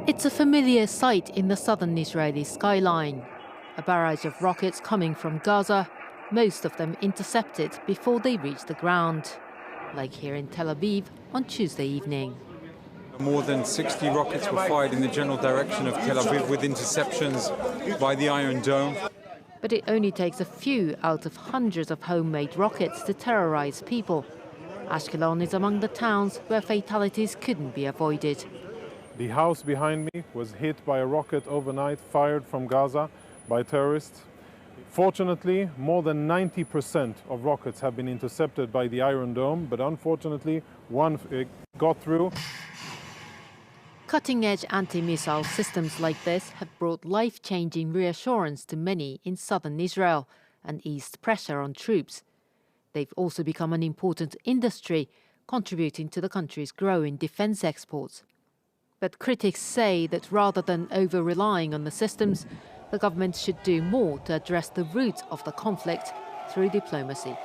It's a familiar sight in the southern Israeli skyline. A barrage of rockets coming from Gaza, most of them intercepted before they reach the ground, like here in Tel Aviv on Tuesday evening. More than 60 rockets were fired in the general direction of Tel Aviv with interceptions by the Iron Dome. But it only takes a few out of hundreds of homemade rockets to terrorize people. Ashkelon is among the towns where fatalities couldn't be avoided. The house behind me was hit by a rocket overnight fired from Gaza by terrorists. Fortunately, more than 90% of rockets have been intercepted by the Iron Dome, but unfortunately, one got through. Cutting-edge anti-missile systems like this have brought life-changing reassurance to many in southern Israel and eased pressure on troops. They've also become an important industry, contributing to the country's growing defense exports. But critics say that rather than over-relying on the systems, the government should do more to address the root of the conflict through diplomacy.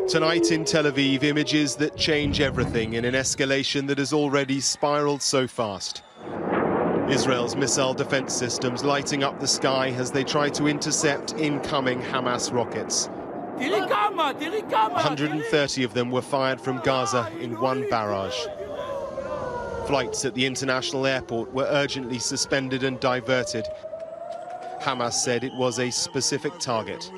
Tonight in Tel Aviv, images that change everything in an escalation that has already spiraled so fast. Israel's missile defense systems lighting up the sky as they try to intercept incoming Hamas rockets. 130 of them were fired from Gaza in one barrage. Flights at the international airport were urgently suspended and diverted. Hamas said it was a specific target.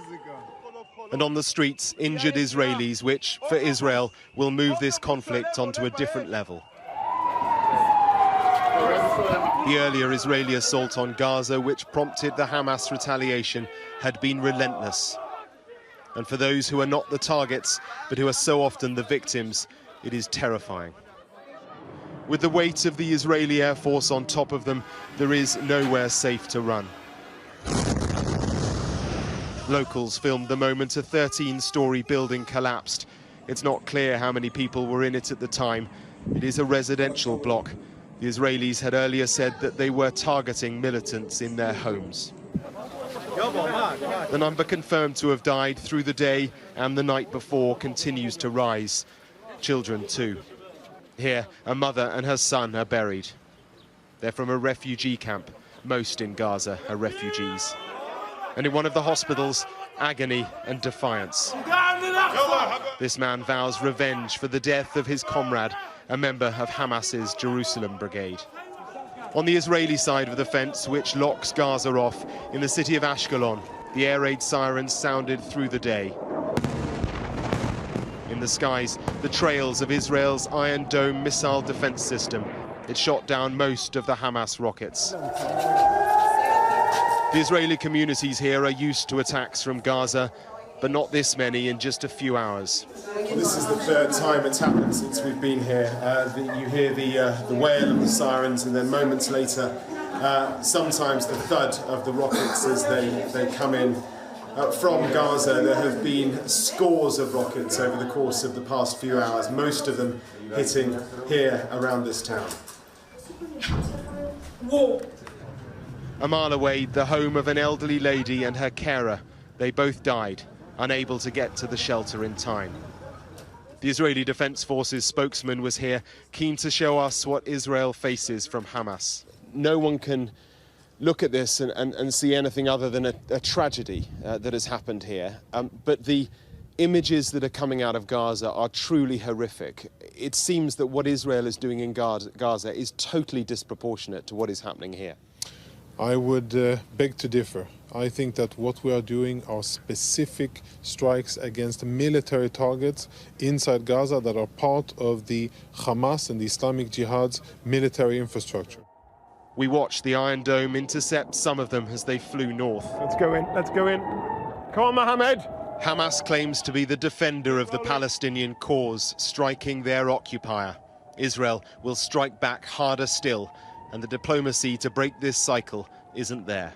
And on the streets, injured Israelis, which, for Israel, will move this conflict onto a different level. The earlier Israeli assault on Gaza, which prompted the Hamas retaliation, had been relentless. And for those who are not the targets, but who are so often the victims, it is terrifying. With the weight of the Israeli Air Force on top of them, there is nowhere safe to run. Locals filmed the moment a 13-story building collapsed. It's not clear how many people were in it at the time. It is a residential block. The Israelis had earlier said that they were targeting militants in their homes. The number confirmed to have died through the day and the night before continues to rise. Children too. Here, a mother and her son are buried. They're from a refugee camp. Most in Gaza are refugees. And in one of the hospitals, agony and defiance. This man vows revenge for the death of his comrade, a member of Hamas's Jerusalem brigade. On the Israeli side of the fence, which locks Gaza off, in the city of Ashkelon, the air raid sirens sounded through the day. In the skies, the trails of Israel's Iron Dome missile defense system. It shot down most of the Hamas rockets. The Israeli communities here are used to attacks from Gaza, but not this many in just a few hours. This is the third time it's happened since we've been here. You hear the wail of the sirens, and then moments later, sometimes the thud of the rockets as they come in. From Gaza, there have been scores of rockets over the course of the past few hours, most of them hitting here around this town. Whoa. A mile away, the home of an elderly lady and her carer. They both died, unable to get to the shelter in time. The Israeli Defense Forces spokesman was here, keen to show us what Israel faces from Hamas. No one can look at this and see anything other than a tragedy that has happened here. But the images that are coming out of Gaza are truly horrific. It seems that what Israel is doing in Gaza is totally disproportionate to what is happening here. I would beg to differ. I think that what we are doing are specific strikes against military targets inside Gaza that are part of the Hamas and the Islamic Jihad's military infrastructure. We watched the Iron Dome intercept some of them as they flew north. Let's go in, let's go in. Come on, Mohammed. Hamas claims to be the defender of the Palestinian cause, striking their occupier. Israel will strike back harder still, and the diplomacy to break this cycle isn't there.